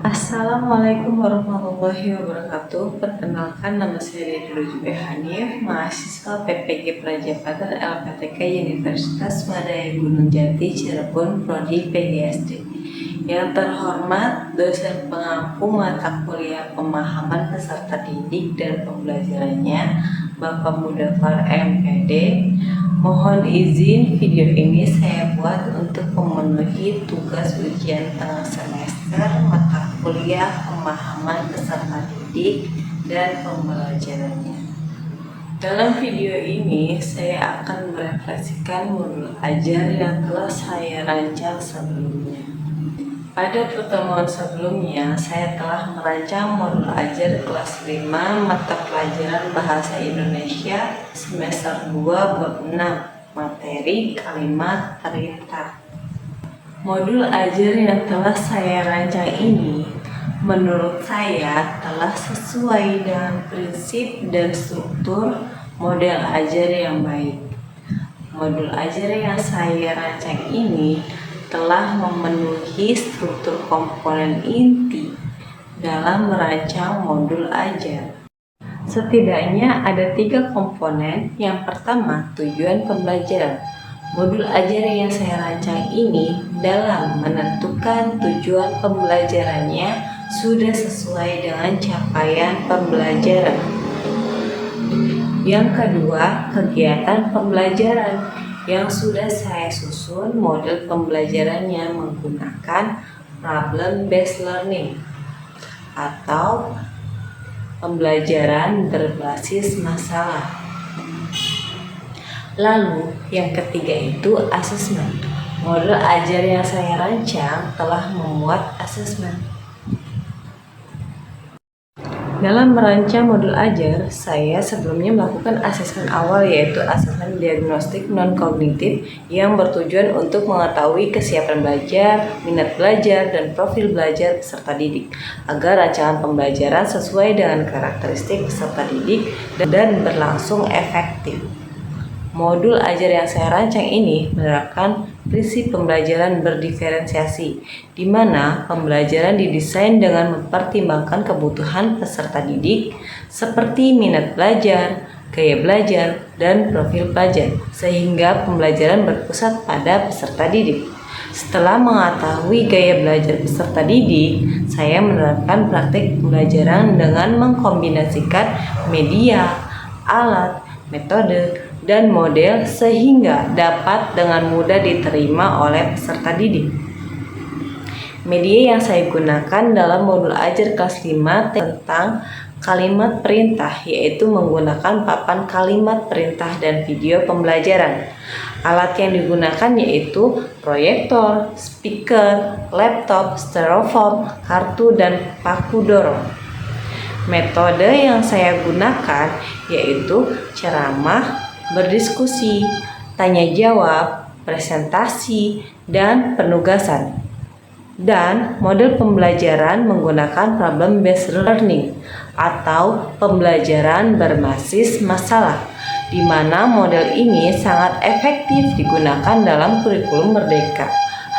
Assalamualaikum warahmatullahi wabarakatuh. Perkenalkan, nama saya Dede Jube Hanif, mahasiswa PPG Prajapater LPTK Universitas Madaya Gunung Jati Cirebon, Prodi PGSD. Yang terhormat dosen pengampu mata kuliah pemahaman peserta didik dan pembelajarannya, Bapak Mudafar MPD. Mohon izin video ini saya buat untuk memenuhi tugas ujian tengah semester mata kuliah pemahaman peserta didik dan pembelajarannya. Dalam video ini saya akan merefleksikan modul ajar yang telah saya rancang sebelumnya. Pada pertemuan sebelumnya, saya telah merancang modul ajar kelas 5 mata pelajaran Bahasa Indonesia semester 2 bab 6, materi kalimat perintah. Modul ajar yang telah saya rancang ini menurut saya telah sesuai dengan prinsip dan struktur model ajar yang baik. Modul ajar yang saya rancang ini telah memenuhi struktur komponen inti dalam merancang modul ajar. Setidaknya ada 3 komponen. Yang pertama, tujuan pembelajaran. Modul ajar yang saya rancang ini dalam menentukan tujuan pembelajarannya sudah sesuai dengan capaian pembelajaran. Yang kedua, kegiatan pembelajaran yang sudah saya susun model pembelajarannya menggunakan problem based learning atau pembelajaran berbasis masalah. Lalu yang ketiga itu asesmen. Model ajar yang saya rancang telah memuat asesmen. Dalam merancang modul ajar, saya sebelumnya melakukan asesmen awal, yaitu asesmen diagnostik non-kognitif yang bertujuan untuk mengetahui kesiapan belajar, minat belajar, dan profil belajar peserta didik, agar rancangan pembelajaran sesuai dengan karakteristik peserta didik dan berlangsung efektif. Modul ajar yang saya rancang ini menerapkan prinsip pembelajaran berdiferensiasi, di mana pembelajaran didesain dengan mempertimbangkan kebutuhan peserta didik seperti minat belajar, gaya belajar, dan profil pelajar, sehingga pembelajaran berpusat pada peserta didik. Setelah mengetahui gaya belajar peserta didik, saya menerapkan praktik pembelajaran dengan mengkombinasikan media, alat, metode, dan model sehingga dapat dengan mudah diterima oleh peserta didik. Media yang saya gunakan dalam modul ajar kelas 5 tentang kalimat perintah, yaitu menggunakan papan kalimat perintah dan video pembelajaran. Alat yang digunakan yaitu proyektor, speaker, laptop, styrofoam, kartu, dan paku dorong. Metode yang saya gunakan yaitu ceramah, berdiskusi, tanya jawab, presentasi, dan penugasan. Dan model pembelajaran menggunakan problem based learning atau pembelajaran berbasis masalah, di mana model ini sangat efektif digunakan dalam kurikulum Merdeka.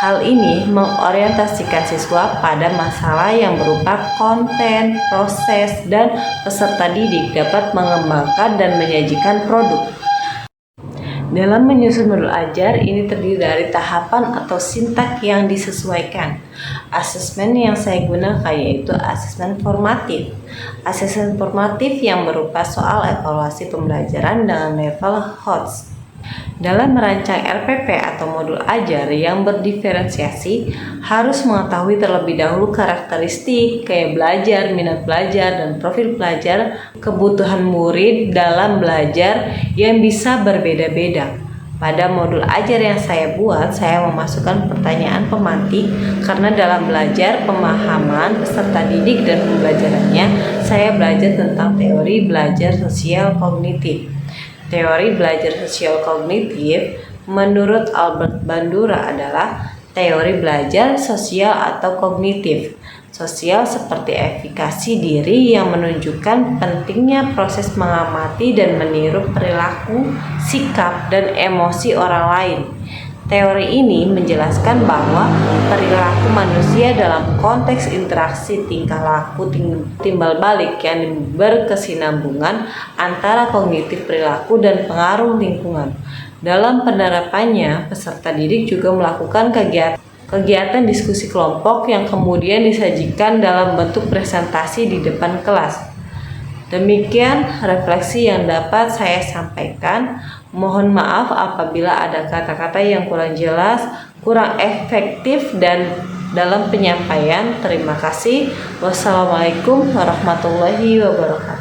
Hal ini mengorientasikan siswa pada masalah yang berupa konten, proses, dan peserta didik dapat mengembangkan dan menyajikan produk. Dalam menyusun modul ajar, ini terdiri dari tahapan atau sintak yang disesuaikan. Asesmen yang saya gunakan yaitu asesmen formatif. Asesmen formatif yang berupa soal evaluasi pembelajaran dengan level HOTS. Dalam merancang LPP atau modul ajar yang berdiferensiasi, harus mengetahui terlebih dahulu karakteristik, gaya belajar, minat belajar, dan profil pelajar, kebutuhan murid dalam belajar yang bisa berbeda-beda. Pada modul ajar yang saya buat, saya memasukkan pertanyaan pemantik karena dalam belajar pemahaman peserta didik dan pembelajarannya, saya belajar tentang teori belajar sosial kognitif. Teori belajar sosial kognitif menurut Albert Bandura adalah teori belajar sosial atau kognitif. Sosial seperti efikasi diri yang menunjukkan pentingnya proses mengamati dan meniru perilaku, sikap, dan emosi orang lain. Teori ini menjelaskan bahwa perilaku manusia dalam konteks interaksi tingkah laku timbal balik yang berkesinambungan antara kognitif perilaku dan pengaruh lingkungan. Dalam penerapannya, peserta didik juga melakukan kegiatan diskusi kelompok yang kemudian disajikan dalam bentuk presentasi di depan kelas. Demikian refleksi yang dapat saya sampaikan. Mohon maaf apabila ada kata-kata yang kurang jelas, kurang efektif dan dalam penyampaian. Terima kasih. Wassalamualaikum warahmatullahi wabarakatuh.